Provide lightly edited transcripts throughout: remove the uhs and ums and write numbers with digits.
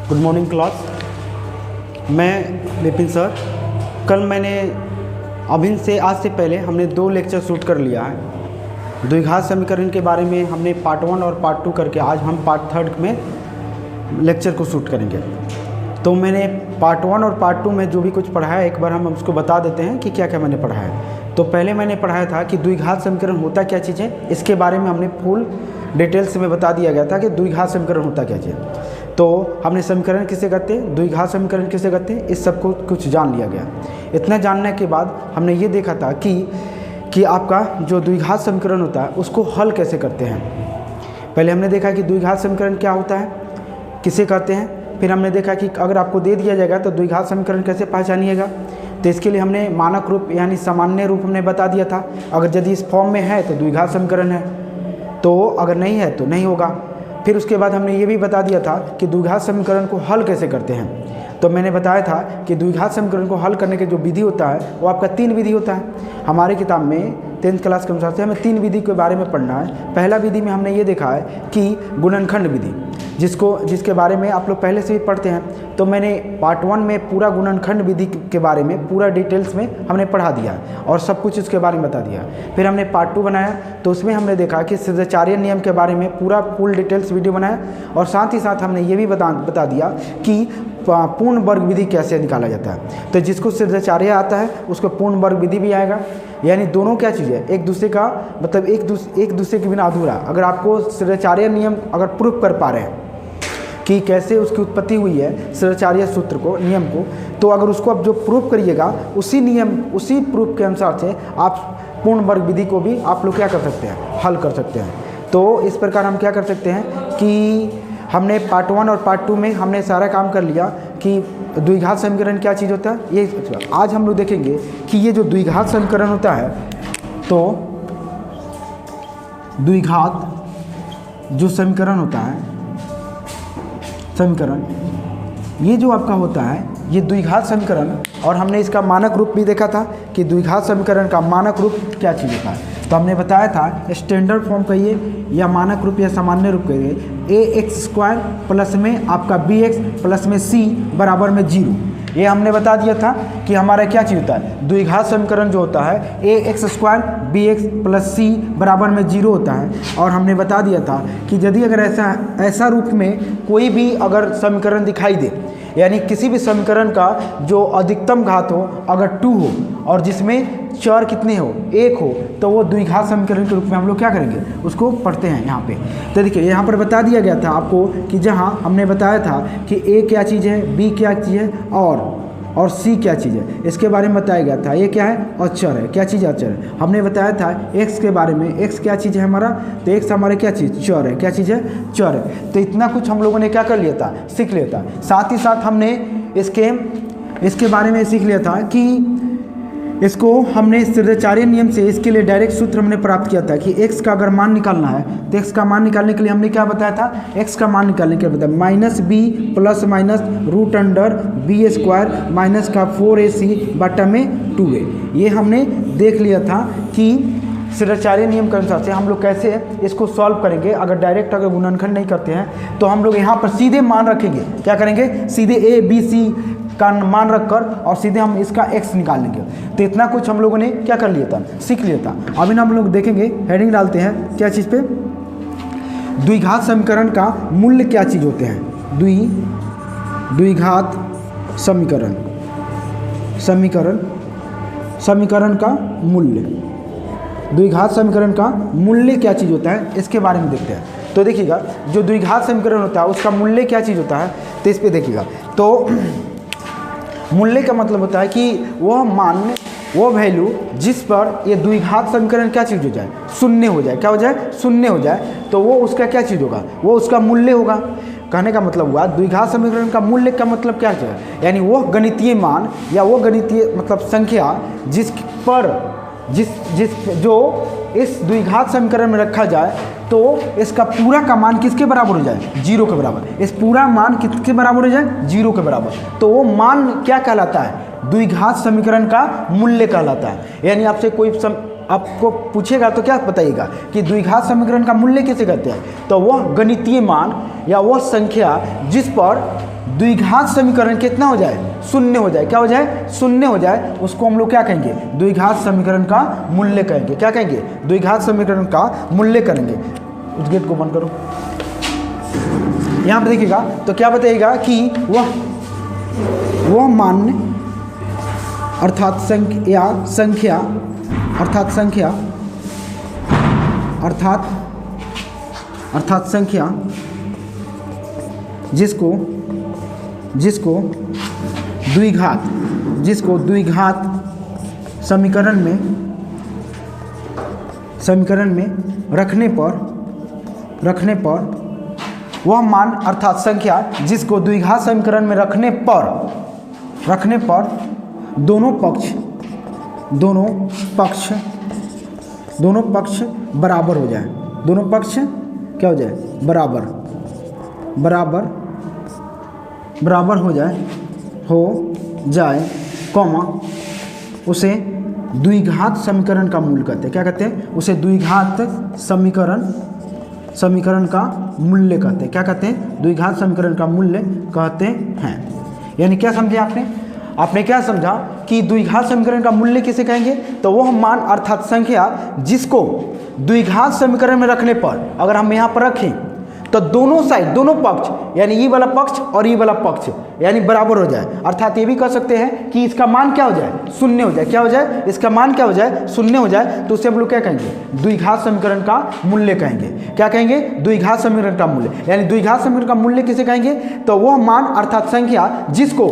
Good morning class. मैं Vipin sir. कल मैंने आज से पहले हमने 2 लेक्चर शूट कर लिया है। द्विघात समीकरण के बारे में हमने पार्ट 1 और पार्ट 2 करके आज हम पार्ट 3 में लेक्चर को शूट करेंगे। तो मैंने पार्ट 1 और पार्ट 2 में जो भी कुछ पढ़ा है एक बार हम उसको बता देते हैं कि क्या क्या मैंने पढ़ा है। तो पहले मैंने पढ़ाया था कि द्विघात समीकरण होता क्या चीज़ है, इसके बारे में हमने फुल डिटेल्स में बता दिया गया था कि द्विघात समीकरण होता क्या चीज़। तो हमने समीकरण किसे कहते हैं, द्विघात समीकरण किसे कहते हैं, इस सब को कुछ जान लिया गया। इतना जानने के बाद हमने ये देखा था कि आपका जो द्विघात समीकरण होता है उसको हल कैसे करते हैं। पहले हमने देखा कि द्विघात समीकरण क्या होता है, किसे कहते हैं। फिर हमने देखा कि अगर आपको दे दिया जाएगा तो द्विघात समीकरण कैसे पहचानिएगा। तो इसके लिए हमने मानक रूप यानी सामान्य रूप हमने बता दिया था। अगर यदि इस फॉर्म में है तो द्विघात समीकरण है, तो अगर नहीं है तो नहीं होगा। फिर उसके बाद हमने ये भी बता दिया था कि द्विघात समीकरण को हल कैसे करते हैं। तो मैंने बताया था कि द्विघात समीकरण को हल करने के जो विधि होता है वो आपका 3 विधि होता है। हमारे किताब में 10th क्लास के अनुसार से हमें 3 विधि के बारे में पढ़ना है। पहला विधि में हमने ये देखा है कि गुणनखंड विधि, जिसके बारे में आप लोग पहले से ही पढ़ते हैं। तो मैंने पार्ट 1 में पूरा गुणनखंड विधि के बारे में पूरा डिटेल्स में हमने पढ़ा दिया और सब कुछ उसके बारे में बता दिया। फिर हमने पार्ट 2 बनाया तो उसमें हमने देखा कि सिद्धाचार्य नियम के बारे में पूरा फुल डिटेल्स वीडियो बनाया और साथ ही साथ हमने ये भी बता दिया कि पूर्ण वर्ग विधि कैसे निकाला जाता है। तो जिसको सिद्धाचार्य आता है उसको पूर्ण वर्ग विधि भी आएगा। यानी दोनों क्या चीज़ है, एक दूसरे का मतलब एक दूसरे के बिना अधूरा। अगर आपको सिद्धाचार्य नियम अगर प्रूफ कर पा रहे हैं कि कैसे उसकी उत्पत्ति हुई है सिद्धाचार्य सूत्र को, नियम को, तो अगर उसको आप जो प्रूफ करिएगा उसी प्रूफ के अनुसार से आप पूर्ण वर्ग विधि को भी आप लोग क्या कर सकते हैं, हल कर सकते हैं। तो इस प्रकार हम क्या कर सकते हैं कि हमने पार्ट 1 और पार्ट 2 में हमने सारा काम कर लिया कि द्विघात समीकरण क्या चीज़ होता है। ये आज हम लोग देखेंगे कि ये जो द्विघात समीकरण होता है, तो द्विघात जो समीकरण होता है, समीकरण ये जो आपका होता है ये द्विघात समीकरण, और हमने इसका मानक रूप भी देखा था कि द्विघात समीकरण का मानक रूप क्या चीज़ होता है। तो हमने बताया था स्टैंडर्ड फॉर्म कहिए या मानक रूप या सामान्य रूप कहिए, ax² प्लस में आपका bx प्लस में c बराबर में 0। ये हमने बता दिया था कि हमारा क्या चीज़ होता है, द्विघात समीकरण जो होता है ax² bx प्लस c बराबर में 0 होता है। और हमने बता दिया था कि यदि अगर ऐसा रूप में कोई भी अगर समीकरण दिखाई दे, यानी किसी भी समीकरण का जो अधिकतम घात हो अगर 2 हो और जिसमें चर कितने हो, 1 हो, तो वो द्विघात समीकरण के रूप में हम लोग क्या करेंगे, उसको पढ़ते हैं यहाँ पे। तो देखिए यहाँ पर बता दिया गया था आपको कि जहाँ हमने बताया था कि a क्या चीज़ है, b क्या चीज़ है और c क्या चीज़ है, इसके बारे में बताया गया था। ये क्या है, अचर है। क्या चीज़ है, अचर है। हमने बताया था x के बारे में, x क्या चीज़ है हमारा, तो x हमारे क्या चीज़, चर है। क्या चीज़ है, चर है। तो इतना कुछ हम लोगों ने क्या कर लिया था, सीख लिया था। साथ ही साथ हमने इसके बारे में सीख लिया था कि इसको हमने सिद्धाचार्य नियम से इसके लिए डायरेक्ट सूत्र हमने प्राप्त किया था कि x का अगर मान निकालना है तो x का मान निकालने के लिए हमने क्या बताया था, x का मान निकालने के लिए बताया -b plus minus √b² minus का 4ac बटा में 2a। ये हमने देख लिया था कि सिद्धाचार्य नियम के अनुसार से हम लोग कैसे इसको सॉल्व करेंगे। अगर डायरेक्ट अगर गुणनखंड नहीं करते हैं तो हम लोग यहाँ पर सीधे मान रखेंगे, क्या करेंगे, सीधे a b c का मान रखकर और सीधे हम इसका x निकाल लेंगे। तो इतना कुछ हम लोगों ने क्या कर लिया था, सीख लिया था। अभी ना हम लोग देखेंगे, हेडिंग डालते हैं क्या चीज़ पे, द्विघात समीकरण का मूल्य क्या चीज़ होते हैं। द्विघात समीकरण का मूल्य, द्विघात समीकरण का मूल्य क्या चीज़ होता है, इसके बारे में देखते हैं। तो देखिएगा जो द्विघात समीकरण होता है उसका मूल्य क्या चीज़ होता है, तो इस पर देखिएगा। तो मूल्य का मतलब होता है कि वह मान, वो वैल्यू जिस पर ये द्विघात समीकरण क्या चीज़ हो जाए, शून्य हो जाए। क्या हो जाए, शून्य हो जाए, तो वो उसका क्या चीज़ होगा, वो उसका मूल्य होगा। कहने का मतलब हुआ द्विघात समीकरण का मूल्य का मतलब क्या है, यानी वो गणितीय मान या वो गणितीय मतलब संख्या जिस पर जो इस द्विघात समीकरण में रखा जाए तो इसका पूरा का मान किसके बराबर हो जाए, 0 के बराबर। इस पूरा मान किसके बराबर हो जाए, 0 के बराबर। तो वो मान क्या कहलाता है, द्विघात समीकरण का मूल्य कहलाता है। यानी आपसे कोई आपको पूछेगा तो क्या बताइएगा कि द्विघात समीकरण का मूल्य किसे कहते हैं, तो वह गणितीय मान या वह संख्या जिस पर द्विघात समीकरण कितना हो जाए, शून्य हो जाए। क्या हो जाए, शून्य हो जाए, उसको हम लोग क्या कहेंगे, द्विघात समीकरण का मूल्य कहेंगे। क्या कहेंगे, द्विघात समीकरण का मूल्य करेंगे। उस गेट को बंद करो। यहाँ पर देखिएगा तो क्या बताइएगा कि वह मान अर्थात संख्या जिसको द्विघात समीकरण में रखने पर वह मान अर्थात संख्या जिसको द्विघात समीकरण में रखने पर दोनों पक्ष बराबर हो जाए। दोनों पक्ष क्या हो जाए, बराबर हो जाए, कॉमा उसे द्विघात समीकरण का मूल कहते हैं। क्या कहते हैं, उसे द्विघात समीकरण का मूल्य कहते हैं। क्या कहते हैं, द्विघात समीकरण का मूल्य कहते हैं। यानी क्या समझे आपने क्या समझा कि द्विघात समीकरण का मूल्य किसे कहेंगे, तो वह मान अर्थात संख्या जिसको द्विघात समीकरण में रखने पर, अगर हम यहाँ पर रखें तो दोनों साइड, दोनों पक्ष, यानी ये वाला पक्ष और ये वाला पक्ष यानी बराबर हो जाए। अर्थात ये भी कह सकते हैं कि इसका मान क्या हो जाए, शून्य हो जाए। क्या हो जाए, इसका मान क्या हो जाए, शून्य हो जाए। तो उसे हम लोग क्या कहेंगे, द्विघात समीकरण का मूल्य कहेंगे। क्या कहेंगे, द्विघात समीकरण का मूल्य। यानी द्विघात समीकरण का मूल्य किसे कहेंगे, तो वह मान अर्थात संख्या जिसको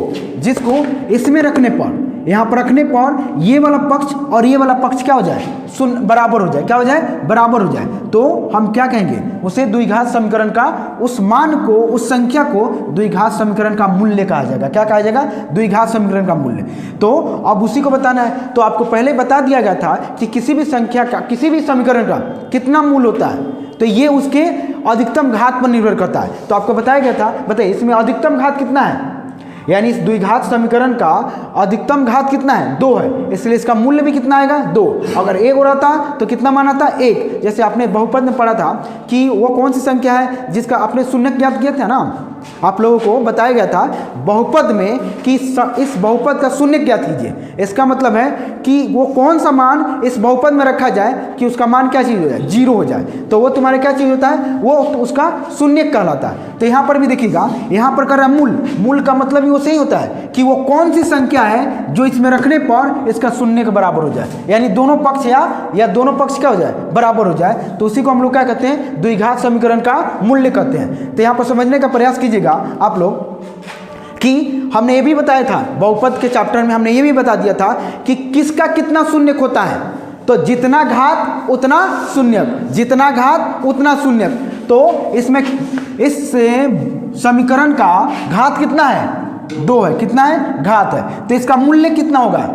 इसमें रखने पर, यहाँ पर रखने पर ये वाला पक्ष और ये वाला पक्ष क्या हो जाए, बराबर हो जाए। क्या हो जाए, बराबर हो जाए। तो हम क्या कहेंगे, उसे द्विघात समीकरण का, उस मान को, उस संख्या को द्विघात समीकरण का मूल्य कहा जाएगा। क्या कहा जाएगा, द्विघात समीकरण का मूल्य। तो अब उसी को बताना है। तो आपको पहले बता दिया गया था कि किसी भी संख्या का, किसी भी समीकरण का कितना मूल होता है, तो ये उसके अधिकतम घात पर निर्भर करता है। तो आपको बताया गया था, बताइए इसमें अधिकतम घात कितना है, यानी इस द्विघात समीकरण का अधिकतम घात कितना है, 2 है, इसलिए इसका मूल्य भी कितना आएगा, 2। अगर 1 हो रहा था तो कितना मान आता, 1। जैसे आपने बहुपद में पढ़ा था कि वो कौन सी संख्या है जिसका आपने शून्य ज्ञात किया था ना, आप लोगों को बताया गया था बहुपद में कि इस बहुपद का शून्य ज्ञात कीजिए। इसका मतलब है कि वो कौन सा मान इस बहुपद में रखा जाए कि उसका मान क्या चीज़ हो जाए, 0 हो जाए। तो वो तुम्हारे क्या चीज़ होता है, वो उसका शून्य कहलाता है। तो यहाँ पर भी देखिएगा, यहाँ पर कर रहा है मूल का मतलब ही वो सही होता है कि वो कौन सी संख्या है जो इसमें रखने पर इसका शून्य के बराबर हो जाए, यानी दोनों पक्ष या दोनों पक्ष क्या हो जाए, बराबर हो जाए। तो उसी को हम लोग क्या कहते हैं, द्विघात समीकरण का मूल्य कहते हैं। तो यहाँ पर समझने का प्रयास कीजिएगा आप लोग कि हमने ये भी बताया था, बहुपद के चैप्टर में हमने ये भी बता दिया था कि किसका कितना शून्यक होता है। तो जितना घात उतना शून्यक, जितना घात उतना शून्यक। तो इसमें इस समीकरण का घात कितना है, 2 है। कितना है, घात है। तो इसका मूल्य कितना होगा,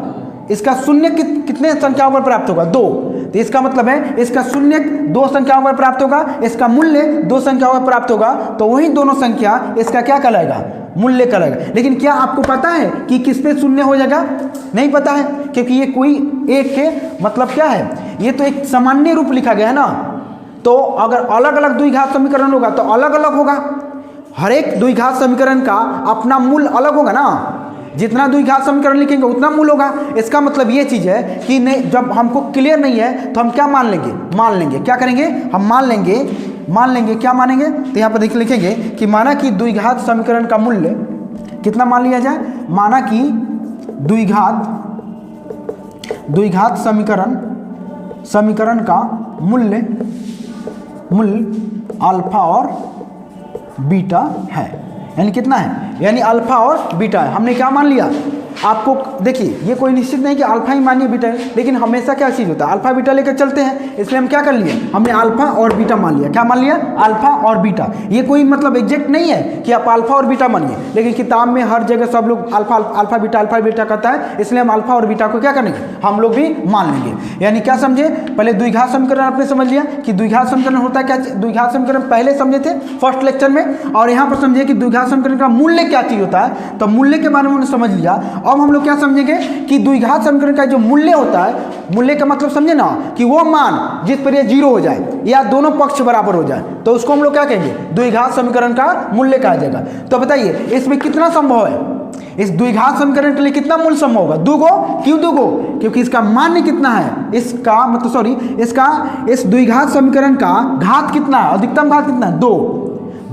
इसका शून्य कितने संख्याओं पर प्राप्त होगा, 2। तो इसका मतलब है इसका शून्य 2 संख्याओं पर प्राप्त होगा, इसका मूल्य 2 संख्याओं पर प्राप्त होगा। तो वही दोनों संख्या इसका क्या कहलाएगा, मूल्य कहलाएगा। लेकिन क्या आपको पता है कि किस पे शून्य हो जाएगा, नहीं पता है, क्योंकि ये कोई एक के मतलब क्या है, ये तो एक सामान्य रूप लिखा गया है ना। तो अगर अलग अलग द्विघात समीकरण होगा तो अलग अलग होगा, हर एक द्विघात समीकरण का अपना मूल अलग होगा ना। जितना द्विघात समीकरण लिखेंगे उतना मूल होगा। इसका मतलब ये चीज़ है कि नहीं, जब हमको क्लियर नहीं है तो हम क्या मान लेंगे, क्या करेंगे, हम मान लेंगे क्या मानेंगे। तो यहाँ पर देख लिखेंगे कि माना कि द्विघात समीकरण का मूल्य कितना मान लिया जाए, माना कि द्विघात समीकरण का मूल्य अल्फा और बीटा है। यानी कितना है, यानी अल्फा और बीटा है। हमने क्या मान लिया, आपको देखिए ये कोई निश्चित नहीं कि अल्फा ही मानिए बीटा है, लेकिन हमेशा क्या चीज़ होता है, अल्फा बीटा लेकर चलते हैं। इसलिए हम क्या कर लिए, हमने अल्फा और बीटा मान लिया। क्या मान लिया, अल्फा और बीटा। ये कोई मतलब एग्जैक्ट नहीं है कि आप अल्फा और बीटा मानिए, लेकिन किताब में हर जगह सब लोग अल्फा बीटा कहता है, इसलिए हम अल्फा और बीटा को क्या करेंगे, हम लोग भी मान लेंगे। यानी क्या समझे, पहले द्विघात समीकरण आपने समझ लिया कि द्विघात समीकरण होता है क्या, द्विघात समीकरण पहले समझे थे फर्स्ट लेक्चर में, और यहाँ पर समझिए कि द्विघात समीकरण का मूल्य क्या चीज़ होता है। तो मूल्य के बारे में समझ लिया। अब हम लोग क्या समझेंगे कि द्विघात समीकरण का जो मूल्य होता है, मूल्य का मतलब समझे ना कि वो मान जिस पर ये 0 हो जाए या दोनों पक्ष बराबर हो जाए, तो उसको हम लोग क्या कहेंगे, द्विघात समीकरण का मूल्य कहा जाएगा। तो बताइए इसमें कितना संभव है, इस द्विघात समीकरण के लिए कितना मूल संभव होगा, 2 गो। क्यों 2 गो? क्योंकि इसका मान्य कितना है, इसका मतलब सॉरी इसका इस द्विघात समीकरण का घात कितना है, अधिकतम घात कितना है, 2।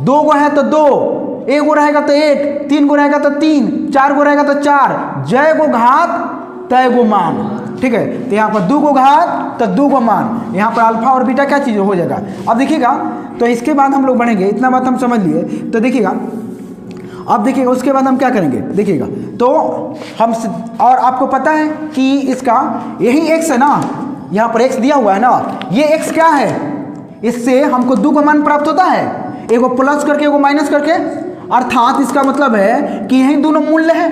2 गो है तो 2, 1 गो रहेगा तो 1, 3 गो रहेगा तो 3, 4 गो रहेगा तो 4, जय गो घात तय गो मान। ठीक है, तो यहाँ पर 2 गो घात तो 2 गो मान, यहाँ पर अल्फा और बीटा क्या चीज़ हो जाएगा। अब देखिएगा, तो इसके बाद हम लोग बढ़ेंगे, इतना बात हम समझ लिए। तो देखिएगा अब देखिएगा उसके बाद हम क्या करेंगे, देखिएगा तो हम और आपको पता है कि इसका यही x है ना, यहाँ पर x दिया हुआ है ना, ये x क्या है, इससे हमको 2 का मान प्राप्त होता है, एगो प्लस करके एगो माइनस करके, अर्थात इसका मतलब है कि यही दोनों मूल्य है,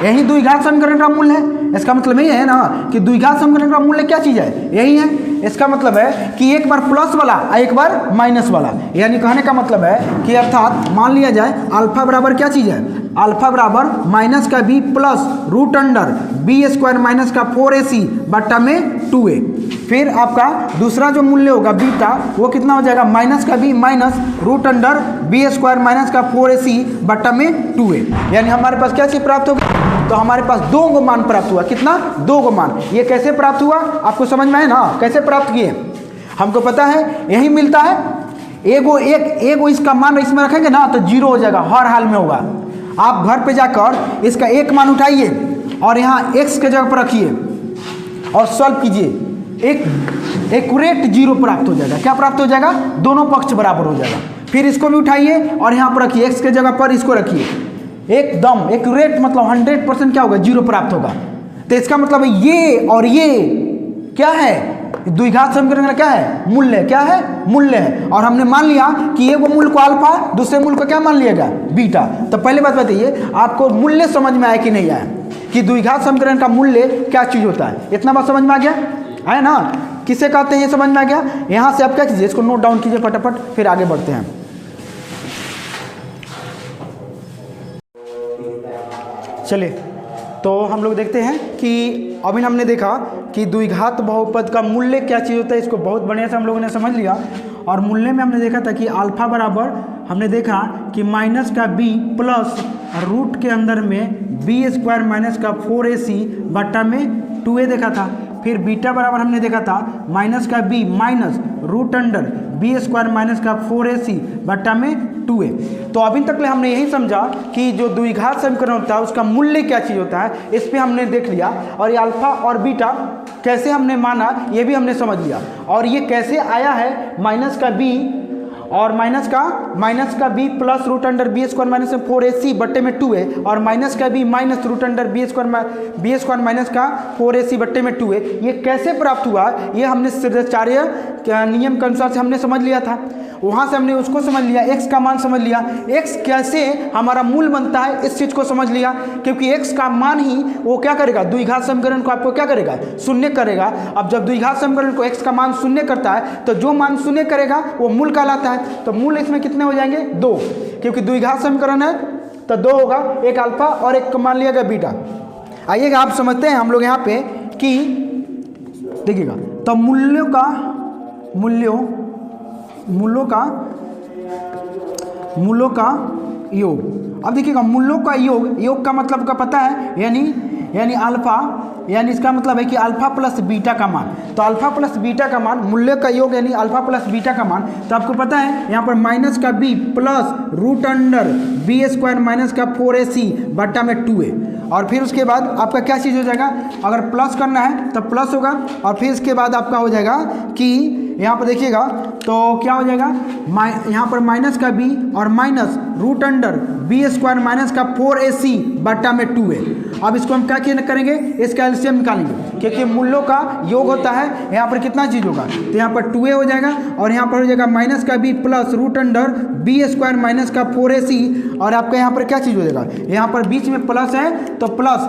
यही द्विघात समीकरण का मूल्य है। इसका मतलब ये है ना कि द्विघात समीकरण का मूल्य क्या चीज़ है, यही है। इसका मतलब है कि एक बार प्लस वाला और एक बार माइनस वाला, यानी कहने का मतलब है कि अर्थात मान लिया जाए अल्फा बराबर क्या चीज़ है, अल्फा बराबर माइनस का b plus root under b square minus का 4ac बट्टा में 2a। फिर आपका दूसरा जो मूल्य होगा बीटा, वो कितना हो जाएगा, माइनस का b minus root under b square minus का 4ac बट्टा में 2a। यानी हमारे पास क्या चीज़ प्राप्त होगी, तो हमारे पास 2 गो मान प्राप्त हुआ। कितना, 2 गो मान। ये कैसे प्राप्त हुआ आपको समझ में है ना, कैसे प्राप्त किए, हमको पता है यही मिलता है। एगो इसका मान इसमें रखेंगे ना तो 0 हो जाएगा, हर हाल में होगा। आप घर पे जाकर इसका एक मान उठाइए और यहाँ x के जगह पर रखिए और सॉल्व कीजिए, एक एक्यूरेट 0 प्राप्त हो जाएगा। क्या प्राप्त हो जाएगा, दोनों पक्ष बराबर हो जाएगा। फिर इसको भी उठाइए और यहाँ पर रखिए, x के जगह पर इसको रखिए, एकदम एक्यूरेट मतलब 100% क्या होगा, 0 प्राप्त होगा। तो इसका मतलब ये और ये क्या है, द्विघात समीकरण का क्या है, मूल्य, क्या है, मूल्य है। और हमने मान लिया कि एक मूल को अल्फा, दूसरे मूल को क्या मान लिया गया, बीटा। तो पहले बात बताइए आपको मूल्य समझ में आया कि नहीं आया, कि द्विघात समीकरण का मूल्य क्या चीज होता है। इतना बात समझ में आ गया है ना, किसे कहते हैं ये समझ में आ गया। यहाँ से आप क्या कीजिए, इसको नोट डाउन कीजिए फटाफट, फिर आगे बढ़ते हैं। चलिए तो हम लोग देखते हैं कि अभी हमने देखा कि द्विघात बहुपद का मूल्य क्या चीज़ होता है, इसको बहुत बढ़िया से हम लोगों ने समझ लिया। और मूल्य में हमने देखा था कि अल्फा बराबर हमने देखा कि माइनस का b प्लस रूट के अंदर में बी स्क्वायर माइनस का 4ac बट्टा में 2a देखा था। फिर बीटा बराबर हमने देखा था माइनस का b minus root under b square minus का 4ac बट्टा में 2a। तो अभी तक हमने यही समझा कि जो द्विघात समीकरण होता है उसका मूल्य क्या चीज़ होता है, इस पर हमने देख लिया। और ये अल्फा और बीटा कैसे हमने माना ये भी हमने समझ लिया। और ये कैसे आया है, माइनस का b और माइनस का b plus root under b square minus 4ac बट्टे में 2a, और माइनस का b minus root under b square minus का 4ac बट्टे में 2a। ये कैसे प्राप्त हुआ, ये हमने सिद्धाचार्य नियम के अनुसार से हमने समझ लिया था। वहाँ से हमने उसको समझ लिया, x का मान समझ लिया, x कैसे हमारा मूल बनता है इस चीज़ को समझ लिया। क्योंकि x का मान ही वो क्या करेगा, द्विघात समीकरण को आपको क्या करेगा, शून्य करेगा। अब जब द्विघात समीकरण को x का मान शून्य करता है तो जो मान शून्य करेगा वो मूल कहलाता है। तो मूल इसमें कितने हो जाएंगे, 2, क्योंकि द्विघात समीकरण है तो 2 होगा, एक अल्फा और एक मान लिया गया बीटा। आइएगा आप समझते हैं हम लोग यहाँ पे कि देखिएगा, तो मूल्यों का योग। अब देखिएगा मूल्यों का योग का मतलब का पता है, यानी अल्फा, यानी इसका मतलब है कि अल्फा प्लस बीटा का मान। तो अल्फा प्लस बीटा का मान, मूल्य का योग यानी अल्फा प्लस बीटा का मान। तो आपको पता है यहाँ पर माइनस का b plus root under b square minus का 4ac बट्टा में 2a। और फिर उसके बाद आपका क्या चीज़ हो जाएगा, अगर प्लस करना है तो प्लस होगा। और फिर इसके बाद आपका हो जाएगा कि यहाँ पर देखिएगा तो क्या हो जाएगा, यहाँ पर माइनस का b और minus root under b square minus का 4ac बट्टा में 2a। अब इसको हम क्या करेंगे, इसका एलसीएम निकालेंगे, क्योंकि मूल्यों का योग होता है। यहाँ पर कितना चीज़ होगा, तो यहाँ पर 2a हो जाएगा और यहाँ पर हो जाएगा माइनस का b plus root under b square minus का 4ac। और आपका यहाँ पर क्या चीज़ हो जाएगा, यहाँ पर बीच में प्लस है तो प्लस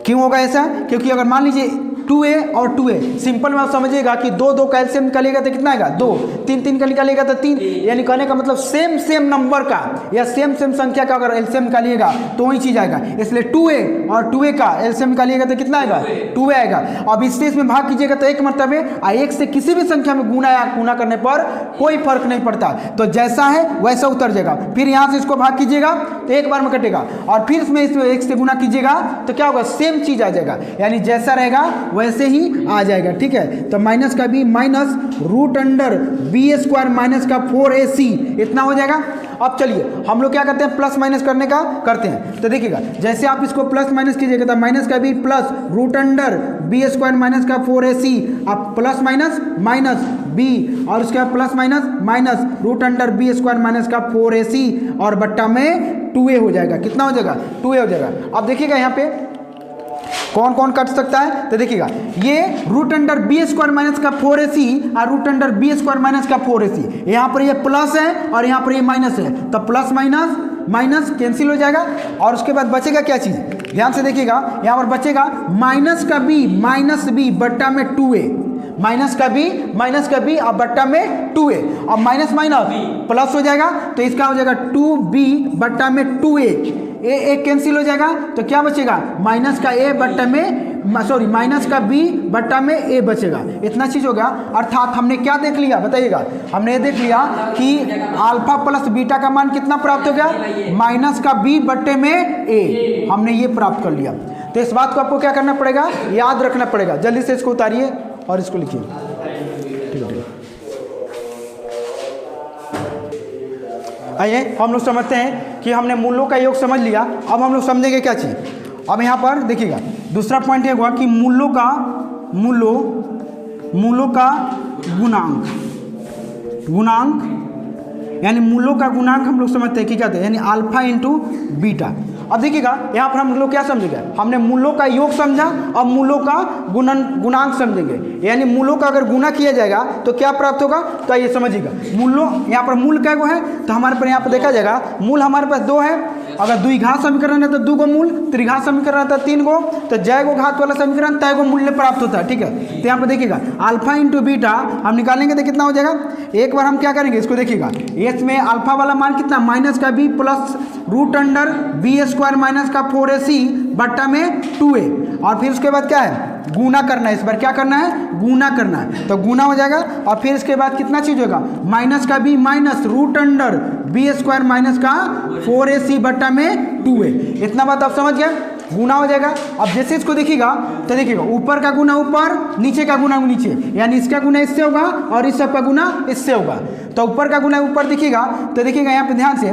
क्यों होगा ऐसा, क्योंकि अगर मान लीजिए 2a और 2a। सिंपल में आप समझिएगा कि 2 का एलसीएम निकालिएगा तो कितना आएगा 2, 3 का निकालिएगा तो 3, यानी कहने का मतलब सेम नंबर का या सेम संख्या का अगर एलसीएम निकालिएगा तो वही चीज आएगा। इसलिए 2a और 2a का एलसीएम निकालिएगा तो कितना आएगा 2a आएगा। अब इससे इसमें भाग कीजिएगा तो एक मरतबे, एक से किसी भी संख्या में गुना या गुना करने पर कोई फर्क नहीं पड़ता, तो जैसा है वैसा उतर जाएगा। फिर यहाँ से इसको भाग कीजिएगा तो एक बार में कटेगा, और फिर इसमें एक से गुना कीजिएगा तो क्या होगा सेम चीज आ जाएगा, यानी जैसा रहेगा वैसे ही आ जाएगा। ठीक है, तो माइनस का b minus root under b square minus का 4ac इतना हो जाएगा। अब चलिए हम लोग क्या करते हैं, प्लस माइनस करने का करते हैं। तो देखिएगा जैसे आप इसको प्लस माइनस कीजिएगा तो माइनस का b plus root under b square minus का 4ac, आप प्लस माइनस माइनस बी और उसके बाद plus minus minus root under b square minus का 4ac और बट्टा में 2a हो जाएगा। कितना हो जाएगा 2a हो जाएगा। अब देखिएगा यहाँ पे कौन कौन कट सकता है, तो देखिएगा ये root under b square minus का 4ac और root under b square minus का 4ac, यहाँ पर ये प्लस है और यहाँ पर ये माइनस है, तो प्लस माइनस माइनस कैंसिल हो जाएगा। और उसके बाद बचेगा क्या चीज़, ध्यान से देखिएगा यहाँ पर बचेगा माइनस का बी बट्टा में 2a, माइनस का बी और बट्टा में 2a, और माइनस माइनस प्लस हो जाएगा तो इसका हो जाएगा 2b बट्टा में 2a, ए कैंसिल हो जाएगा तो क्या बचेगा माइनस का a बट्टा में माइनस का b बट्टा में a बचेगा। इतना चीज होगा, अर्थात हमने क्या देख लिया बताइएगा, हमने ये देख लिया कि अल्फा प्लस बीटा का मान कितना प्राप्त हो गया माइनस का b बट्टे में a, हमने ये प्राप्त कर लिया। तो इस बात को आपको क्या करना पड़ेगा, याद रखना पड़ेगा। जल्दी से इसको उतारिए और इसको लिखिए। ठीक है, आइए हम लोग समझते हैं कि हमने मूलों का योग समझ लिया। अब हम लोग समझेंगे क्या चीज़। अब यहाँ पर देखिएगा दूसरा पॉइंट ये हुआ कि मूलों का गुणांक यानी मूलों का गुणांक हम लोग समझते हैं कि क्या होता है, यानी अल्फा इंटू बीटा। अब देखिएगा यहाँ पर हम लोग क्या समझेंगे, हमने मूलों का योग समझा, अब मूलों का गुणांक समझेंगे। यानी मूलों का अगर गुना किया जाएगा तो क्या प्राप्त होगा, तो ये समझिएगा मूलों, यहाँ पर मूल क्या है, तो हमारे पर यहाँ पर देखा जाएगा मूल हमारे पास 2 है। अगर द्विघात समीकरण है तो 2 गो मूल, त्रिघात समीकरण है तो 3 गो, तो जय गो घात वाला समीकरण तय गो मूल्य प्राप्त होता है। ठीक है, तो यहाँ पर देखिएगा अल्फा इंटू बीटा हम निकालेंगे तो कितना हो जाएगा, एक बार हम क्या करेंगे इसको देखिएगा, इसमें अल्फा वाला मान कितना माइनस का b plus root under b square minus का 4ac बट्टा में 2a, और फिर उसके बाद क्या है गुना करना है। इस बार क्या करना है, गुना करना है, तो गुना हो जाएगा। और फिर इसके बाद कितना चीज होगा माइनस का b minus root under b square minus का 4ac बट्टा में 2a। इतना बात आप समझ गए, गुना हो जाएगा। अब जैसे इसको देखिएगा तो देखिएगा ऊपर का गुना ऊपर, नीचे का गुना नीचे, यानी इसका गुना इससे होगा और इस सब का गुना इससे होगा। तो ऊपर का गुना ऊपर दिखेगा, तो देखिएगा यहाँ पे ध्यान से,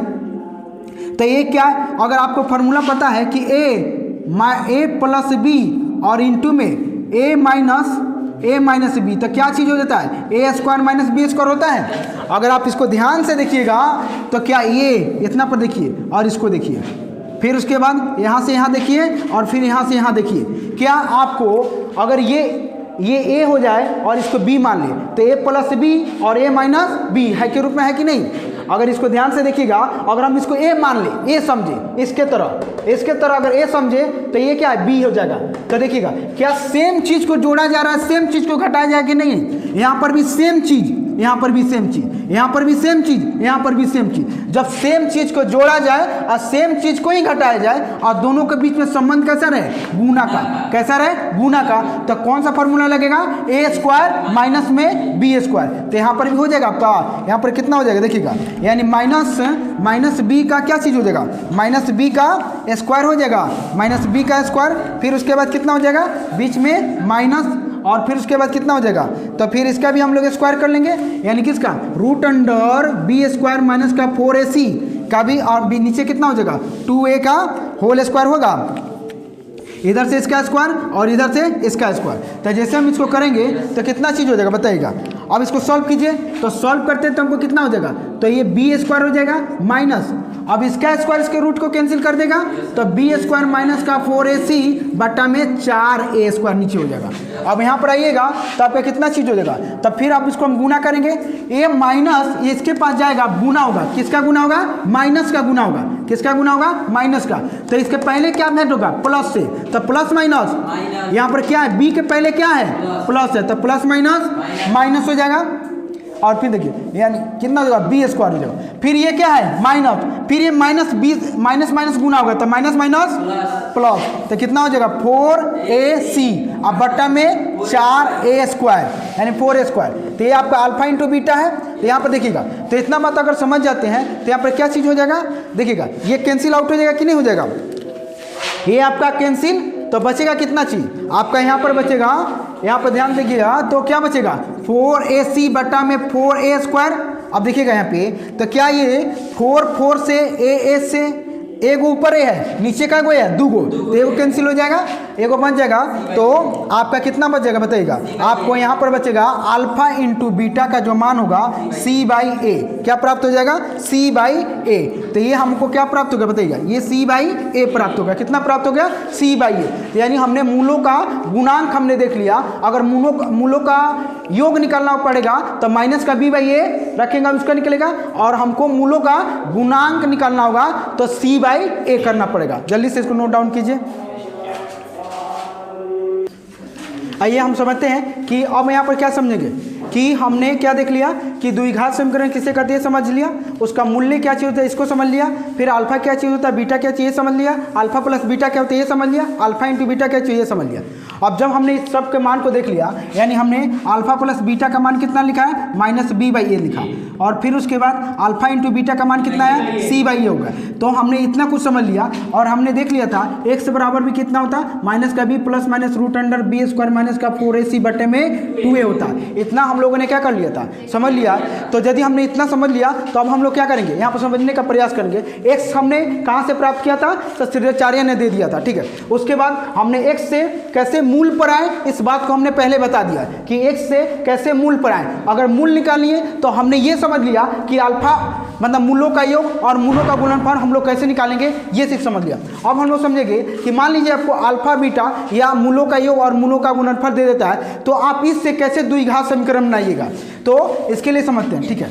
तो ये क्या है, अगर आपको फार्मूला पता है कि ए प्लस बी और इंटू में ए माइनस बी, तो क्या चीज़ हो जाता है ए स्क्वायर माइनस बी स्क्वायर होता है। अगर आप इसको ध्यान से देखिएगा तो क्या ये इतना पर देखिए और इसको देखिए, फिर उसके बाद यहाँ से यहाँ देखिए और फिर यहाँ से यहाँ देखिए, क्या आपको अगर ये ए हो जाए और इसको बी मान ले तो ए प्लस बी और ए माइनस बी है के रूप में है कि नहीं। अगर इसको ध्यान से देखिएगा, अगर हम इसको ए मान ले, ए समझे इसके तरह अगर ए समझे तो ये क्या है बी हो जाएगा। तो देखिएगा क्या सेम चीज को जोड़ा जा रहा है, सेम चीज को घटाया जाएगा कि नहीं। यहाँ पर भी सेम चीज, यहाँ पर भी सेम चीज, यहाँ पर भी सेम चीज, यहाँ पर भी सेम चीज। जब सेम चीज को जोड़ा जाए और सेम चीज को ही घटाया जाए और दोनों के बीच में संबंध कैसा रहे, गुना का। कैसा रहे, गुना का। तो कौन सा फॉर्मूला लगेगा, ए स्क्वायर माइनस में बी स्क्वायर। तो यहाँ पर भी हो जाएगा आपका, यहाँ पर कितना हो जाएगा देखिएगा, यानी माइनस बी का क्या चीज हो जाएगा, माइनस बी का स्क्वायर हो जाएगा, माइनस बी का स्क्वायर। फिर उसके बाद कितना हो जाएगा, बीच में माइनस, और फिर उसके बाद कितना हो जाएगा, तो फिर इसका भी हम लोग स्क्वायर कर लेंगे, यानी किसका root under b square minus का 4ac का भी, और भी नीचे कितना हो जाएगा 2a का होल स्क्वायर होगा, इधर से इसका स्क्वायर और इधर से इसका स्क्वायर। तो जैसे हम इसको करेंगे तो कितना चीज़ हो जाएगा बताइएगा। अब इसको सॉल्व कीजिए, तो सॉल्व करते हैं तो हमको कितना हो जाएगा, तो ये बी स्क्वायर हो जाएगा माइनस, अब इसका स्क्वायर इसके रूट को कैंसिल कर देगा, तो बी स्क्वायर माइनस का 4ac बटा में 4a स्क्वायर नीचे हो जाएगा। अब यहाँ पर आइएगा तो आपका कितना चीज हो जाएगा, तब फिर आप इसको हम गुना करेंगे, a माइनस ये इसके पास जाएगा, गुना होगा, किसका गुना होगा, माइनस का गुना होगा, किसका गुना होगा, माइनस का, तो इसके पहले क्या मेट होगा, प्लस से, तो प्लस माइनस, यहाँ पर क्या है, b के पहले क्या है, प्लस है, तो प्लस माइनस माइनस हो जाएगा, और फिर देखिए यानी कितना होगा, बी स्क्वायर हो जाएगा, फिर ये क्या है माइनस, फिर ये माइनस बी माइनस माइनस गुना होगा, तो माइनस माइनस प्लस, तो कितना हो जाएगा 4ac, अब बट्टा में 4a स्क्वायर यानी 4a स्क्वायर, तो ये आपका अल्फा इंटू बीटा है। तो यहाँ पर देखिएगा, तो इतना बात अगर समझ जाते हैं तो यहाँ पर क्या चीज़ हो जाएगा, देखिएगा ये कैंसिल आउट हो जाएगा कि नहीं हो जाएगा, ये आपका कैंसिल, तो बचेगा कितना चीज आपका यहाँ पर बचेगा, यहाँ पर ध्यान देखिएगा, तो क्या बचेगा 4ac बटा में 4a स्क्वायर। अब देखिएगा यहाँ पे, तो क्या ये 4 से a से एक ऊपर ए है, नीचे का कोई है दो गो, तो एगो कैंसिल हो जाएगा, एगो बच जाएगा, तो आपका कितना बच जाएगा बताइएगा, आपको यहाँ पर बचेगा अल्फा इंटू बीटा का जो मान होगा c/a, क्या प्राप्त हो जाएगा c/a, तो ये हमको क्या प्राप्त होगा बताइएगा, ये c/a प्राप्त होगा, कितना प्राप्त हो गया c/a, तो यानी हमने मूलों का गुणांक हमने देख लिया, अगर मूलों का योग निकालना पड़ेगा तो माइनस का b/a रखेंगे, उसका निकलेगा, और हमको मूलों का गुणांक निकालना होगा तो c/a करना पड़ेगा। जल्दी से इसको नोट डाउन कीजिए। आइए हम समझते हैं कि अब यहाँ पर क्या समझेंगे कि हमने क्या देख लिया कि द्विघात समीकरण किसे कहते हैं समझ लिया, उसका मूल्य क्या चीज़ होता है इसको समझ लिया, फिर अल्फा क्या चीज़ होता है, बीटा क्या चीज़ समझ लिया, अल्फा प्लस बीटा क्या होता है ये समझ लिया, अल्फा इंटू बीटा क्या चाहिए समझ लिया। अब जब हमने इस सब के मान को देख लिया, यानी हमने अल्फा प्लस बीटा का मान कितना लिखा है -b/a लिखा, और फिर उसके बाद अल्फा इंटू बीटा का मान कितना है c/a होगा, तो हमने इतना कुछ समझ लिया, और हमने देख लिया था x से बराबर भी कितना होता माइनस का b plus minus root under b square minus का 4ac बटे में 2a होता, इतना हम लोगों ने क्या कर लिया था समझ लिया। तो यदि हमने इतना समझ लिया तो अब हम लोग क्या करेंगे, यहाँ पर समझने का प्रयास करेंगे, x हमने कहाँ से प्राप्त किया था, तो सिद्धाचार्य ने दे दिया था, ठीक है। उसके बाद हमने x से कैसे मूल पर आए इस बात को हमने पहले बता दिया कि x से कैसे मूल पर आए, अगर मूल निकालिए तो हमने ये समझ लिया कि अल्फा मतलब मूलों का योग और मूलों का गुणनफल हम लोग कैसे निकालेंगे ये सीख समझ लिया। अब हम लोग समझेंगे कि मान लीजिए आपको अल्फा बीटा या मूलों का योग और मूलों का गुणनफल दे देता है, तो आप इससे कैसे द्विघात समीकरण बनाइएगा, तो इसके लिए समझते हैं, ठीक है।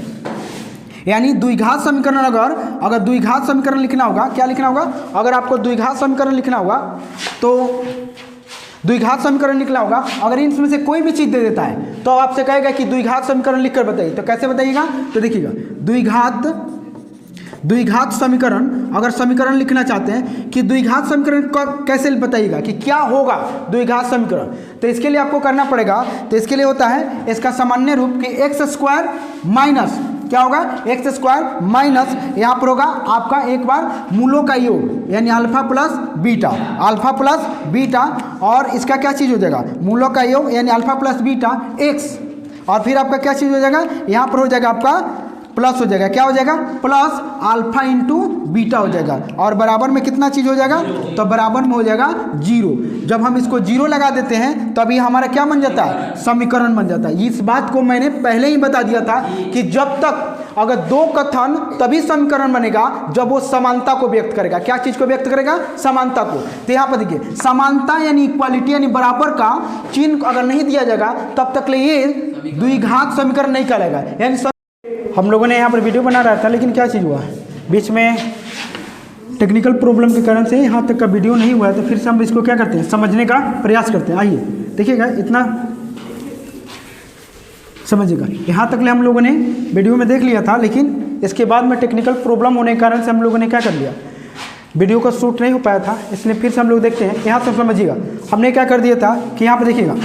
यानी द्विघात समीकरण अगर द्विघात समीकरण लिखना होगा, क्या लिखना होगा, अगर आपको द्विघात समीकरण लिखना होगा तो द्विघात समीकरण लिखना होगा, अगर इनमें से कोई भी चीज़ दे देता है तो आपसे कहेगा कि द्विघात समीकरण लिखकर बताइए, तो कैसे बताइएगा, तो देखिएगा द्विघात समीकरण अगर समीकरण लिखना चाहते हैं कि द्विघात समीकरण कैसे बताइएगा कि क्या होगा द्विघात समीकरण, तो इसके लिए आपको करना पड़ेगा, तो इसके लिए होता है इसका सामान्य रूप कि एक्स स्क्वायर माइनस क्या होगा एक्स स्क्वायर माइनस यहाँ पर होगा आपका एक बार मूलों का योग यानी अल्फा प्लस बीटा और इसका क्या चीज़ हो जाएगा मूलों का योग यानी अल्फा प्लस बीटा एक्स, और फिर आपका क्या चीज़ हो जाएगा यहाँ पर हो जाएगा आपका प्लस हो जाएगा, क्या हो जाएगा प्लस अल्फा इंटू बीटा हो जाएगा, और बराबर में कितना चीज़ हो जाएगा, तो बराबर में हो जाएगा 0। जब हम इसको 0 लगा देते हैं तभी हमारा क्या बन जाता है समीकरण बन जाता है। इस बात को मैंने पहले ही बता दिया था कि जब तक अगर दो कथन तभी समीकरण बनेगा जब वो समानता को व्यक्त करेगा, क्या चीज़ को व्यक्त करेगा समानता को। तो यहाँ पर देखिए समानता यानी इक्वालिटी यानी बराबर का चिन्ह अगर नहीं दिया जाएगा तब तक ये द्विघात समीकरण नहीं कहलाएगा। यानी हम लोगों ने यहाँ पर वीडियो बना रहा था लेकिन क्या चीज़ हुआ बीच में टेक्निकल प्रॉब्लम के कारण से यहाँ तक का वीडियो नहीं हुआ है, तो फिर से हम इसको क्या करते हैं समझने का प्रयास करते हैं। आइए देखिएगा इतना समझिएगा, यहाँ तक ले हम लोगों ने वीडियो में देख लिया था, लेकिन इसके बाद में टेक्निकल प्रॉब्लम होने के कारण से हम लोगों ने क्या कर लिया वीडियो को शूट नहीं हो पाया था, इसलिए फिर से हम लोग देखते हैं। यहाँ तक समझिएगा हमने क्या कर दिया था कि यहाँ पर देखिएगा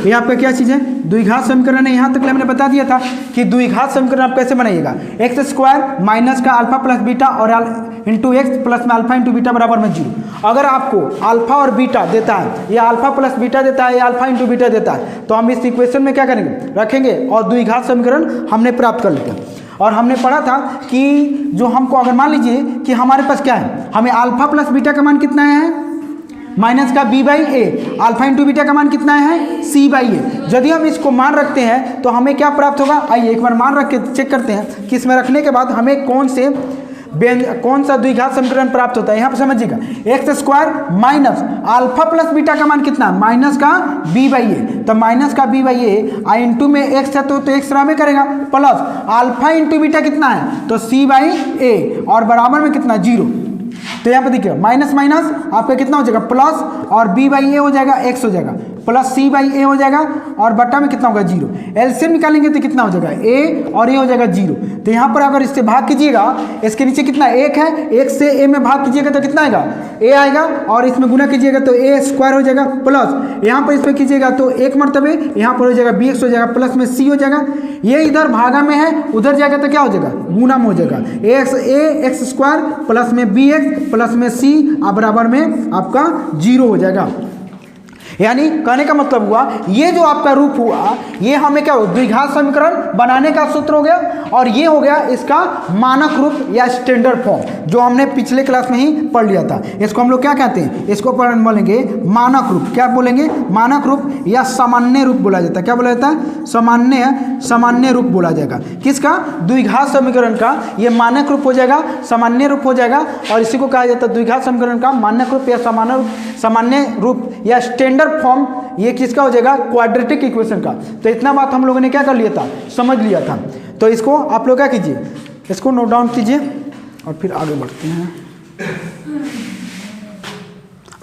ये आपका क्या चीज़ है द्विघात समीकरण है। यहाँ तक हमने बता दिया था कि द्विघात समीकरण आप कैसे बनाइएगा, एक्स स्क्वायर माइनस का अल्फा प्लस बीटा और इंटू एक्स प्लस में अल्फा इंटू बीटा बराबर में 0। अगर आपको अल्फा और बीटा देता है या अल्फा प्लस बीटा देता है या अल्फा इंटू बीटा देता है तो हम इस इक्वेशन में क्या करेंगे रखेंगे और द्विघात समीकरण हमने प्राप्त कर लेते हैं। और हमने पढ़ा था कि जो हमको अगर मान लीजिए कि हमारे पास क्या है हमें अल्फा प्लस बीटा का मान कितना है माइनस का b by A, alpha into beta का मान कितना है c बाई ए। यदि हम इसको मान रखते हैं तो हमें क्या प्राप्त होगा, आइए एक बार मान रख के चेक करते हैं कि इसमें रखने के बाद हमें कौन सा द्विघात समीकरण प्राप्त होता है। यहाँ पर समझिएगा x square minus alpha plus beta का मान कितना, माइनस का b बाई ए, तो माइनस का b by A I into में x है तो x में करेगा, प्लस अल्फा इंटू बीटा कितना है तो c बाई ए, और बराबर में कितना 0। तो यहाँ पे देखिए माइनस माइनस आपका कितना हो जाएगा प्लस, और b बाई ए हो जाएगा x हो जाएगा, प्लस c बाई ए हो जाएगा, और बट्टा में कितना होगा 0। एलसीएम निकालेंगे तो कितना हो जाएगा a और ये हो जाएगा 0। तो यहाँ पर अगर इससे भाग कीजिएगा, इसके नीचे कितना 1 है, 1 से a में भाग कीजिएगा तो कितना आएगा a आएगा, और इसमें गुना कीजिएगा तो a स्क्वायर हो जाएगा, प्लस यहाँ पर इसमें कीजिएगा तो एक मरतबे यहाँ पर हो जाएगा bx हो जाएगा, प्लस में c हो जाएगा, ये इधर भागा में है उधर जाएगा तो क्या हो जाएगा गुना में हो जाएगा, a एक्स स्क्वायर प्लस में bx प्लस में c बराबर में आपका 0 हो जाएगा। यानी कहने का मतलब हुआ ये जो आपका रूप हुआ ये हमें क्या हो द्विघात समीकरण बनाने का सूत्र हो गया, और ये हो गया इसका मानक रूप या स्टैंडर्ड फॉर्म जो हमने पिछले क्लास में ही पढ़ लिया था। इसको हम लोग क्या कहते हैं, इसको बोलेंगे मानक रूप। क्या बोलेंगे, मानक रूप या सामान्य रूप बोला जाता है। क्या बोला जाता है, सामान्य रूप बोला जाएगा। किसका, द्विघात समीकरण का ये मानक रूप हो जाएगा, सामान्य रूप हो जाएगा, और इसी को कहा जाता है द्विघात समीकरण का मानक रूप या सामान्य रूप या स्टैंडर्ड फॉर्म। ये किसका हो जाएगा, क्वाड्रेटिक इक्वेशन का। तो इतना बात हम लोगों ने क्या कर लिया था, समझ लिया था। तो इसको आप लोग क्या कीजिए, इसको नोट डाउन कीजिए और फिर आगे बढ़ते हैं।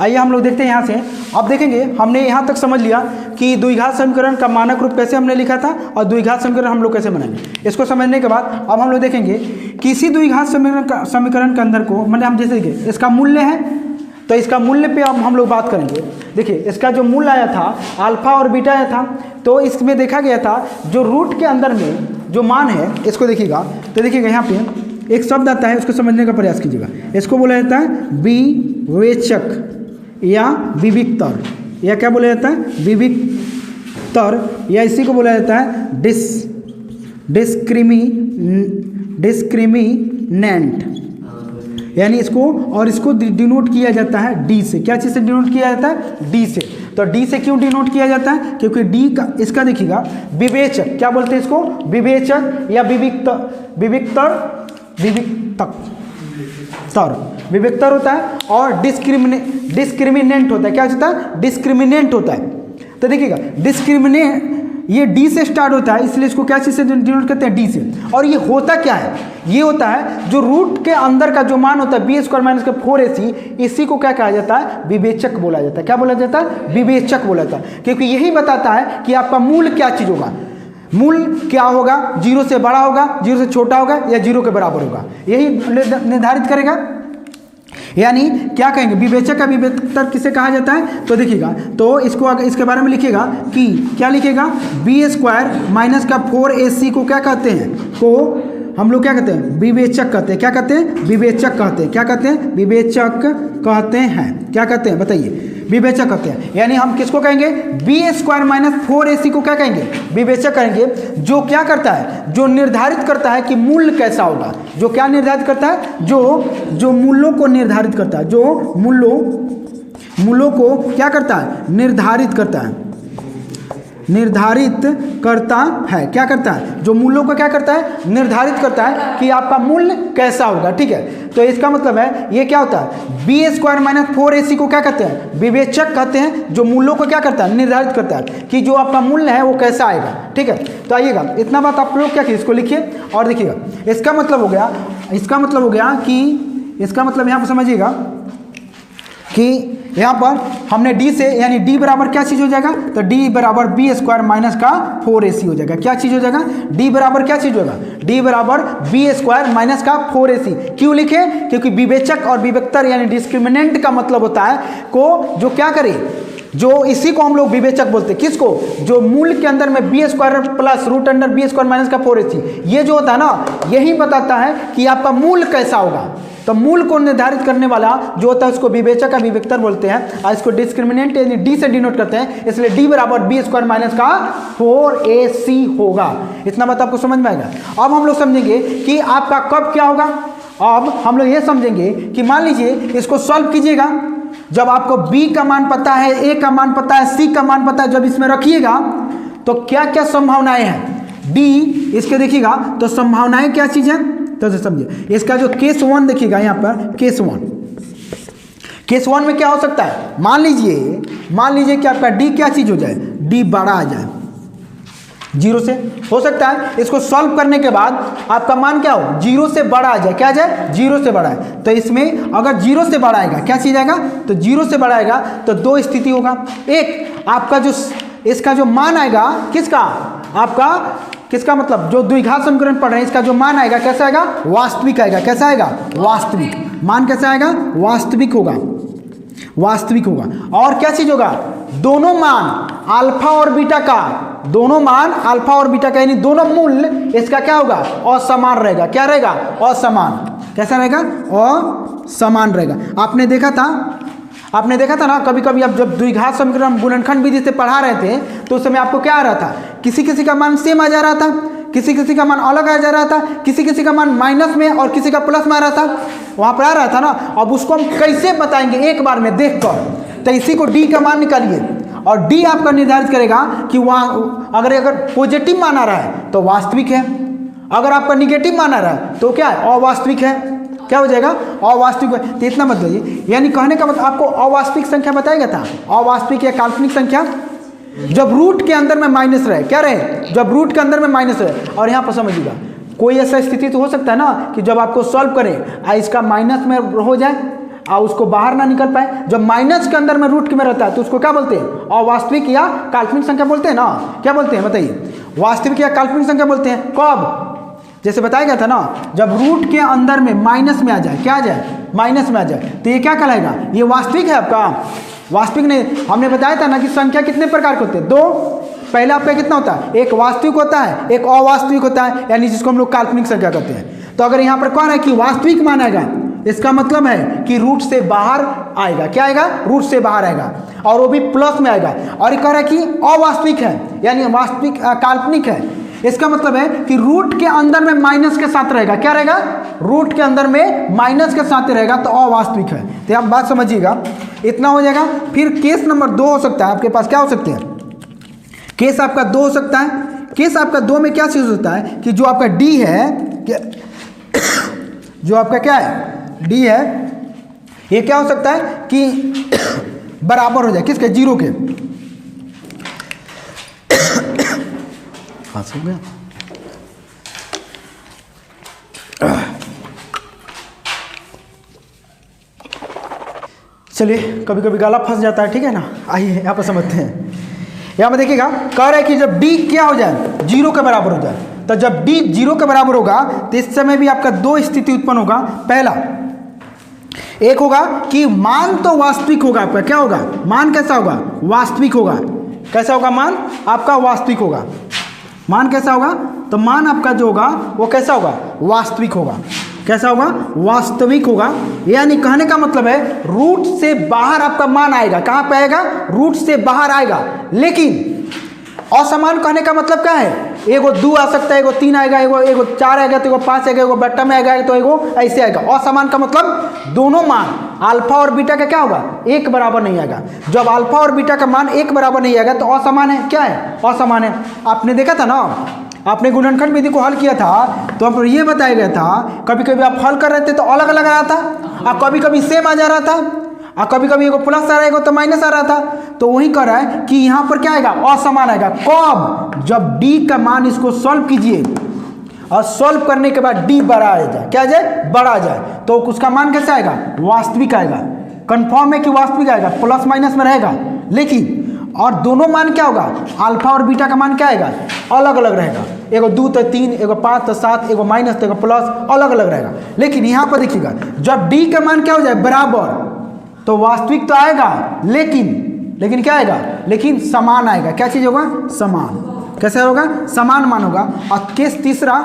आइए हम लोग देखते हैं यहाँ से। अब देखेंगे हमने यहाँ तक समझ लिया कि द्विघात समीकरण का मानक रूप कैसे हमने लिखा था और द्विघात समीकरण हम लोग कैसे बनाएंगे। इसको समझने के बाद अब हम लोग देखेंगे किसी द्विघात समीकरण के अंदर को, मतलब हम जैसे देखिए इसका मूल्य है तो इसका मूल्य पे अब हम लोग बात करेंगे। देखिए इसका जो मूल्य आया था अल्फा और बीटा आया था, तो इसमें देखा गया था जो रूट के अंदर में जो मान है, इसको देखिएगा तो देखिएगा यहाँ पे एक शब्द आता है, उसको समझने का प्रयास कीजिएगा। इसको बोला जाता है विवेचक या विविक्तर, या क्या बोला जाता है विविक्तर, या इसी को बोला जाता है डिस्क्रिमिनेंट। यानी इसको डिनोट किया जाता है डी से। क्या चीज़ से डिनोट किया जाता है, डी से। तो डी से क्यों डिनोट किया जाता है, क्योंकि डी का इसका देखिएगा विवेचक, क्या बोलते हैं इसको, विवेचक या विविक्तर होता है, और डिस्क्रिमिनेंट होता है। क्या होता है, डिस्क्रिमिनेंट होता है। तो देखिएगा डिस्क्रिमिनेंट ये डी से स्टार्ट होता है, इसलिए इसको क्या चीज़ से डिनोट करते हैं, डी से। और ये होता क्या है, ये होता है जो रूट के अंदर का जो मान होता है बी स्क्वायर माइनस का 4ac, इसी को क्या कहा जाता है, विवेचक बोला जाता है। क्या बोला जाता है, विवेचक बोला जाता है, क्योंकि यही बताता है कि आपका मूल क्या चीज़ होगा, मूल क्या होगा, 0 से बड़ा होगा, 0 से छोटा होगा, या 0 के बराबर होगा, यही निर्धारित करेगा। यानी क्या कहेंगे, विवेचक का विवेक्तर किसे कहा जाता है। तो देखिएगा तो इसके बारे में लिखिएगा कि क्या लिखिएगा, बी स्क्वायर माइनस का 4ac को क्या कहते हैं, को हम लोग क्या कहते हैं, विवेचक कहते हैं। क्या कहते हैं, विवेचक कहते हैं। क्या कहते हैं, विवेचक कहते हैं। क्या कहते हैं बताइए, विवेचक कहते हैं। यानी हम किसको कहेंगे, बी स्क्वायर माइनस 4ac को क्या कहेंगे, विवेचक कहेंगे, जो क्या करता है, जो निर्धारित करता है कि मूल्य कैसा होगा। जो क्या निर्धारित करता है, जो मूल्यों को निर्धारित करता है, जो मूल्यों को क्या करता है, निर्धारित करता है, क्या करता है, जो मूल्यों को क्या करता है, निर्धारित करता है कि आपका मूल्य कैसा होगा। ठीक है, तो इसका मतलब है ये क्या होता है, बी स्क्वायर माइनस 4ac को क्या कहते हैं, विवेचक कहते हैं, जो मूल्यों को क्या करता है, निर्धारित करता है कि जो आपका मूल्य है वो कैसा आएगा। ठीक है, तो आइएगा इतना बात आप लोग क्या किए, इसको लिखिए और देखिएगा। इसका मतलब हो गया कि इसका मतलब यहाँ पर समझिएगा कि यहाँ पर हमने d से, यानी d बराबर क्या चीज़ हो जाएगा, तो d बराबर बी स्क्वायर माइनस का 4ac हो जाएगा। क्या चीज़ हो जाएगा, d बराबर क्या चीज़ होगा, d बराबर बी स्क्वायर माइनस का 4ac। क्यों लिखे, क्योंकि विवेचक और विवेक्तर यानी डिस्क्रिमिनेंट का मतलब होता है को जो क्या करे, जो इसी को हम लोग विवेचक बोलते हैं। किसको, जो मूल के अंदर में b square plus root under b square minus का 4ac, ये जो होता है ना, यही बताता है कि आपका मूल कैसा होगा। तो मूल को निर्धारित करने वाला जो होता है उसको विवेचक का विवेक्तर बोलते हैं, और इसको डिस्क्रिमिनेंट यानी डी से डिनोट करते हैं, इसलिए डी बराबर बी स्क्वायर माइनस का 4ac होगा। इतना बात आपको समझ में आएगा। अब हम लोग समझेंगे कि आपका कब क्या होगा। अब हम लोग ये समझेंगे कि मान लीजिए इसको सॉल्व कीजिएगा जब आपको बी का मान पता है, ए का मान पता है, सी का मान पता है, जब इसमें रखिएगा तो क्या क्या संभावनाएं हैं डी, इसके देखिएगा तो संभावनाएं क्या चीज है तो समझिए। इसका जो केस 1 देखिएगा यहाँ पर केस 1 में क्या हो सकता है, मान लीजिए कि आपका डी क्या चीज हो जाए, डी बड़ा आ जाए 0 से, हो सकता है इसको सॉल्व करने के बाद आपका मान क्या हो 0 से बड़ा आ जाए, क्या आ जाए 0 से बड़ा है। तो इसमें अगर 0 से बड़ा आएगा क्या चीज आएगा, तो 0 से बड़ा आएगा तो दो स्थिति होगा, एक आपका जो इसका जो मान आएगा किसका, आपका किसका मतलब जो द्विघात समीकरण पढ़ रहे हैं, इसका जो मान आएगा कैसा आएगा, वास्तविक आएगा, कैसा आएगा वास्तविक, मान कैसा आएगा वास्तविक होगा, वास्तविक होगा। और क्या चीज होगा, दोनों मान अल्फा और बीटा का, दोनों मान अल्फा और बीटा का यानी दोनों मूल्य इसका क्या होगा, असमान रहेगा, क्या रहेगा असमान, कैसा रहेगा असमान रहेगा। आपने देखा था ना कभी कभी आप जब द्विघात समीकरण गुणनखंड विधि से पढ़ा रहे थे तो उस समय आपको क्या आ रहा था, किसी का मान सेम आ जा रहा था, किसी का मान अलग आ जा रहा था, किसी का मान माइनस में और किसी का प्लस में आ रहा था, वहां पर आ रहा था ना। अब उसको हम कैसे बताएंगे एक बार में देख कर, तो इसी को डी का मान निकालिए और डी आपका निर्धारित करेगा कि वहाँ अगर पॉजिटिव मान आ रहा है तो वास्तविक है, अगर आपका निगेटिव मान आ रहा है तो क्या है अवास्तविक है, क्या हो जाएगा अवास्तविक। तो इतना मत बताइए, यानी कहने का मतलब आपको अवास्तविक संख्या बताएगा था, अवास्तविक या काल्पनिक संख्या जब रूट के अंदर में माइनस रहे, क्या रहे जब रूट के अंदर में माइनस रहे। और यहाँ पर समझिएगा कोई ऐसा स्थिति तो हो सकता है ना कि जब आपको सॉल्व करें इसका माइनस में हो जाए और उसको बाहर ना निकल पाए, जब माइनस के अंदर में रूट में रहता है तो उसको क्या बोलते हैं अवास्तविक या काल्पनिक संख्या बोलते हैं ना, क्या बोलते हैं बताइए, वास्तविक या काल्पनिक संख्या बोलते हैं। कब, जैसे बताया गया था ना जब रूट के अंदर में माइनस में आ जाए, क्या आ जाए माइनस में आ जाए, तो ये क्या कहलाएगा, ये वास्तविक है आपका, वास्तविक नहीं। हमने बताया था ना कि संख्या कितने प्रकार के होते हैं, दो, पहले आपका कितना होता है, एक वास्तविक होता है एक अवास्तविक होता है, यानी जिसको हम लोग काल्पनिक संख्या कहते हैं। तो अगर यहाँ पर कौन है कि वास्तविक मान आएगा, इसका मतलब है कि रूट से बाहर आएगा, क्या आएगा रूट से बाहर आएगा और वो भी प्लस में आएगा। और ये कह रहा है कि अवास्तविक है यानी वास्तविक काल्पनिक है, इसका मतलब है कि रूट के अंदर में माइनस के साथ रहेगा, क्या रहेगा रूट के अंदर में माइनस के साथ रहेगा तो अवास्तविक है। तो आप बात समझिएगा, इतना हो जाएगा। फिर केस नंबर 2 हो सकता है आपके पास, क्या हो सकते हैं केस आपका 2 हो सकता है। केस आपका 2 में क्या चीज होता है कि जो आपका डी है, जो आपका क्या है डी है, ये क्या हो सकता है कि बराबर हो जाए किसके, 0 के। हो गया, चलिए कभी कभी गला फंस जाता है, ठीक है ना। आइए यहाँ पर समझते हैं। यहाँ में देखिएगा कह रहा है कि जब d क्या हो जाए 0 के बराबर हो जाए, तो जब d 0 के बराबर होगा तो इस समय भी आपका दो स्थिति उत्पन्न होगा। पहला एक होगा कि मान तो वास्तविक होगा आपका, क्या होगा मान कैसा होगा वास्तविक होगा, कैसा होगा मान आपका वास्तविक होगा, मान कैसा होगा तो मान आपका जो होगा वो कैसा होगा वास्तविक होगा, कैसा होगा वास्तविक होगा। यानी कहने का मतलब है रूट से बाहर आपका मान आएगा, कहाँ पे आएगा रूट से बाहर आएगा। लेकिन असमान कहने का मतलब क्या है, एगो 2 आ सकता है, एगो 3 आएगा, एगो 4 आएगा, तो एगो 5 आएगा, एगो बट्टा में आएगा, तो एगो ऐसे आएगा। असमान का मतलब दोनों मान अल्फा और बीटा का क्या होगा एक बराबर नहीं आएगा। जब अल्फा और बीटा का मान एक बराबर नहीं आएगा तो असमान है, क्या है असमान है। आपने देखा था ना, आपने गुणनखंड विधि को हल किया था तो आपको ये बताया गया था कभी कभी आप हल कर रहे थे तो अलग अलग आ रहा था और कभी कभी सेम आ जा रहा था और कभी कभी एगो प्लस आ रहा है तो माइनस आ रहा था। तो वही कह रहा है कि यहाँ पर क्या आएगा असमान आएगा। कब, जब d का मान इसको सॉल्व कीजिए और सॉल्व करने के बाद d बड़ा आ जाए, क्या आ जाए बड़ा आ जाए, तो उसका मान कैसे आएगा वास्तविक आएगा। कंफर्म है कि वास्तविक आएगा, प्लस माइनस में रहेगा। लेकिन और दोनों मान क्या होगा अल्फा और बीटा का मान क्या आएगा अलग अलग रहेगा, एगो 2 तो 3, एगो 5 तो 7, एगो माइनस तो एगो प्लस, अलग अलग रहेगा। लेकिन यहाँ पर देखिएगा जब d का मान क्या हो जाए बराबर तो वास्तविक तो आएगा, लेकिन क्या आएगा लेकिन समान आएगा। क्या चीज होगा समान, कैसे होगा समान मान होगा। और केस तीसरा,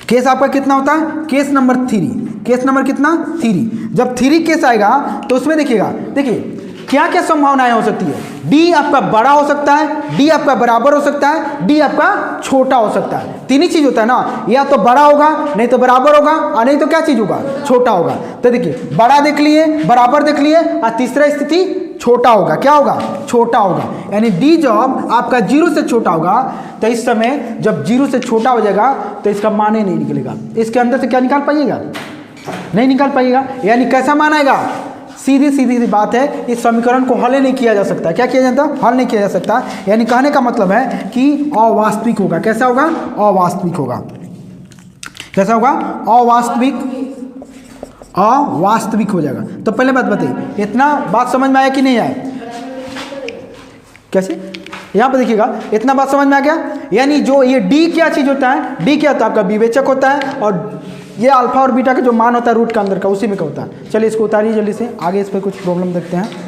केस आपका कितना होता है केस नंबर 3, केस नंबर कितना 3। जब 3 केस आएगा तो उसमें देखिएगा, देखिए क्या क्या संभावनाएं हो सकती है। डी आपका बड़ा हो सकता है, डी आपका बराबर हो सकता है, डी आपका छोटा हो सकता है। तीन ही चीज होता है ना, या तो बड़ा होगा, नहीं तो बराबर होगा, और नहीं तो क्या चीज होगा, छोटा होगा। तो देखिए बड़ा देख लिए, बराबर देख लिए, और तीसरा स्थिति छोटा होगा। क्या होगा, छोटा होगा। यानी डी जब आपका 0 से छोटा होगा, तो इस समय जब 0 से छोटा हो जाएगा तो इसका मान ही नहीं निकलेगा। इसके अंदर से क्या निकाल पाइएगा, नहीं निकाल पाइएगा। यानी कैसा मान आएगा, सीधी सीधी सी बात है, इस समीकरण को हल नहीं किया जा सकता। क्या किया जाता, हल नहीं किया जा सकता। यानी कहने का मतलब है कि अवास्तविक होगा। कैसा होगा, अवास्तविक होगा। कैसा होगा, अवास्तविक, अवास्तविक हो जाएगा। तो पहले बात बताइए, इतना बात समझ में आया कि नहीं आया, कैसे, यहाँ पे देखिएगा, इतना बात समझ में आ गया। यानी जो ये डी क्या चीज होता है, डी क्या होता है, आपका विवेचक होता है, और ये अल्फा और बीटा का जो मान होता है रूट के अंदर का, उसी में क्या होता है। चलिए इसको उतारिए जल्दी से, आगे इस पर कुछ प्रॉब्लम देखते हैं।